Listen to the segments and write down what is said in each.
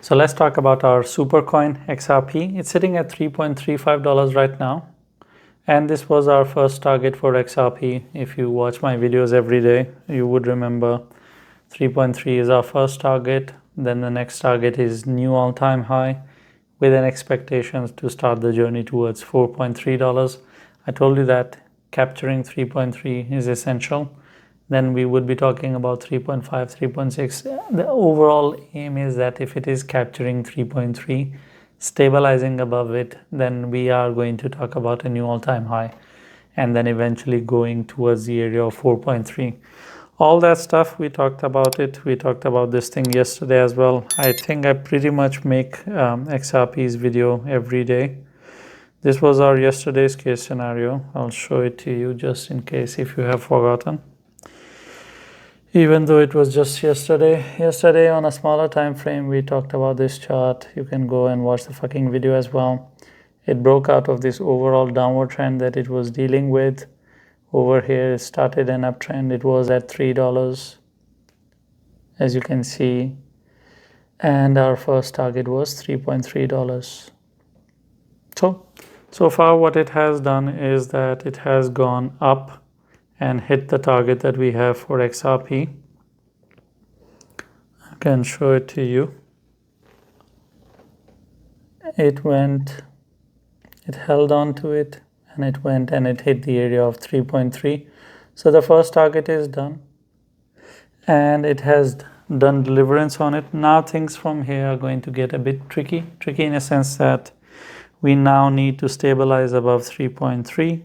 So let's talk about our super coin XRP. It's sitting at $3.35 right now. And this was our first target for XRP. If you watch my videos every day, you would remember 3.3 is our first target. Then the next target is new all-time high with an expectation to start the journey towards $4.3. I told you that capturing 3.3 is essential. Then we would be talking about 3.5, 3.6. The overall aim is that if it is capturing 3.3, stabilizing above it, then we are going to talk about a new all-time high and then eventually going towards the area of 4.3. All that stuff, we talked about it. We talked about this thing yesterday as well. I think I pretty much make XRP's video every day. This was our yesterday's case scenario. I'll show it to you just in case if you have forgotten. Even though it was just yesterday on a smaller time frame, we talked about this chart. You can go and watch the fucking video as well. It broke out of this overall downward trend that it was dealing with. Over here, it started an uptrend. It was at $3, as you can see. And our first target was $3.3. So far what it has done is that it has gone up and hit the target that we have for XRP. I can show it to you. It held on to it, and it went and it hit the area of 3.3. So the first target is done, and it has done deliverance on it. Now things from here are going to get a bit tricky in a sense that we now need to stabilize above 3.3.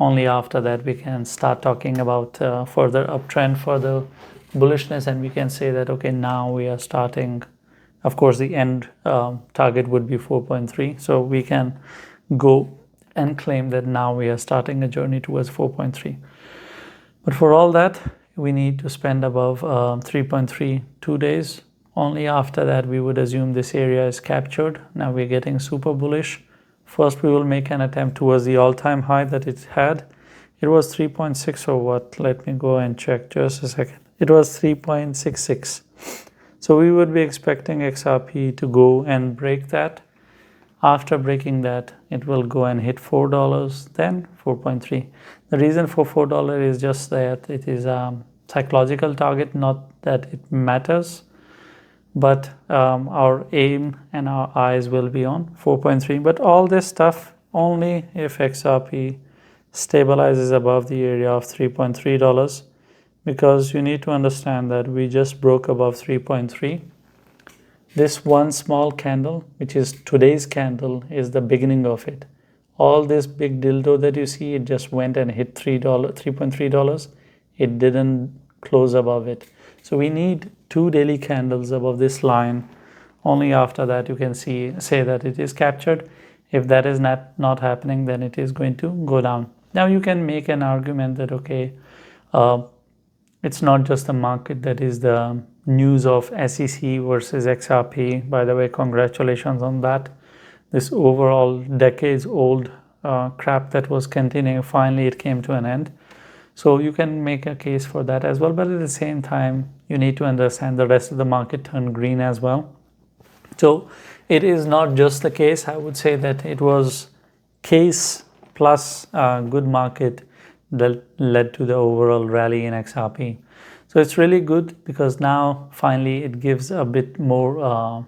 Only after that we can start talking about further uptrend, further bullishness, and we can say that, okay, now we are starting. Of course, the end target would be 4.3. So we can go and claim that now we are starting a journey towards 4.3. But for all that, we need to spend above 3.3 2 days. Only after that we would assume this area is captured. Now we're getting super bullish. First, we will make an attempt towards the all-time high that it had. It was 3.6 or what? Let me go and check just a second. It was 3.66. So we would be expecting XRP to go and break that. After breaking that, it will go and hit $4, then 4.3. The reason for $4 is just that it is a psychological target, not that it matters. But our aim and our eyes will be on 4.3. But all this stuff only if XRP stabilizes above the area of $3.3, because you need to understand that we just broke above 3.3. This one small candle, which is today's candle, is the beginning of it. All this big dildo that you see, it just went and hit $3.3. It didn't close above it. So we need 2 daily candles above this line. Only after that you can say that it is captured. If that is not happening, then it is going to go down. Now you can make an argument that, okay, it's not just the market that is the news of SEC versus XRP. By the way, congratulations on that. This overall decades old crap that was continuing, finally it came to an end. So you can make a case for that as well, but at the same time, you need to understand the rest of the market turned green as well. So it is not just the case. I would say that it was case plus good market that led to the overall rally in XRP. So it's really good because now finally it gives a bit more,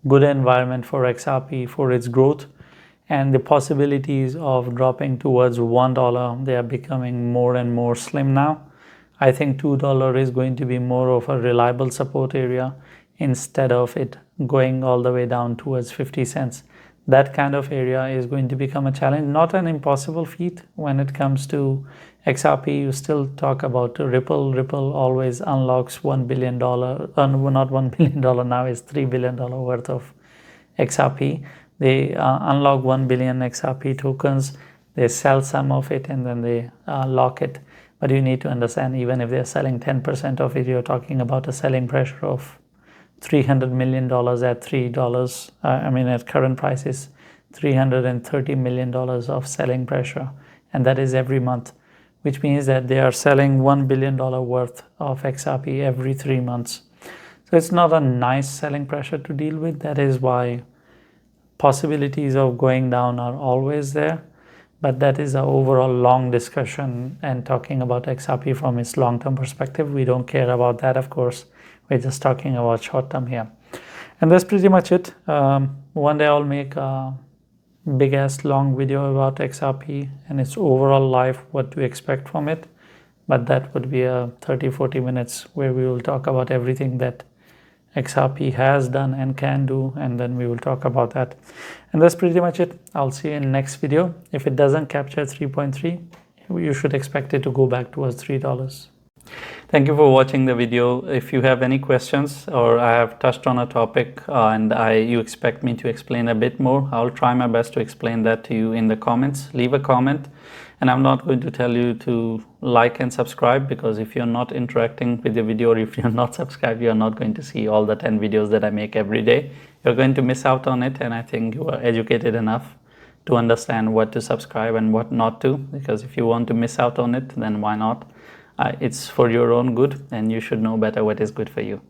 good environment for XRP for its growth. And the possibilities of dropping towards $1, they are becoming more and more slim now. I think $2 is going to be more of a reliable support area instead of it going all the way down towards 50 cents. That kind of area is going to become a challenge, not an impossible feat when it comes to XRP. You still talk about Ripple. Ripple always unlocks $1 billion, not $1 billion now, is $3 billion worth of XRP. They unlock 1 billion XRP tokens, they sell some of it and then they lock it. But you need to understand, even if they're selling 10% of it, you're talking about a selling pressure of $300 million at $3. At current prices, $330 million of selling pressure. And that is every month, which means that they are selling $1 billion worth of XRP every 3 months. So it's not a nice selling pressure to deal with. That is why possibilities of going down are always there. But that is an overall long discussion and talking about XRP from its long-term perspective. We don't care about that, of course. We're just talking about short-term here. And that's pretty much it. One day I'll make a big-ass long video about XRP and its overall life, what to expect from it. But that would be a 30-40 minutes where we will talk about everything that XRP has done and can do, and then we will talk about that. And that's pretty much it. I'll see you in next video. If it doesn't capture 3.3, you should expect it to go back towards $3. Thank you for watching the video. If you have any questions or I have touched on a topic and you expect me to explain a bit more, I'll try my best to explain that to you in the comments. Leave a comment, and I'm not going to tell you to like and subscribe, because if you're not interacting with the video or if you're not subscribed, you're not going to see all the 10 videos that I make every day. You're going to miss out on it, and I think you are educated enough to understand what to subscribe and what not to, because if you want to miss out on it, then why not? It's for your own good, and you should know better what is good for you.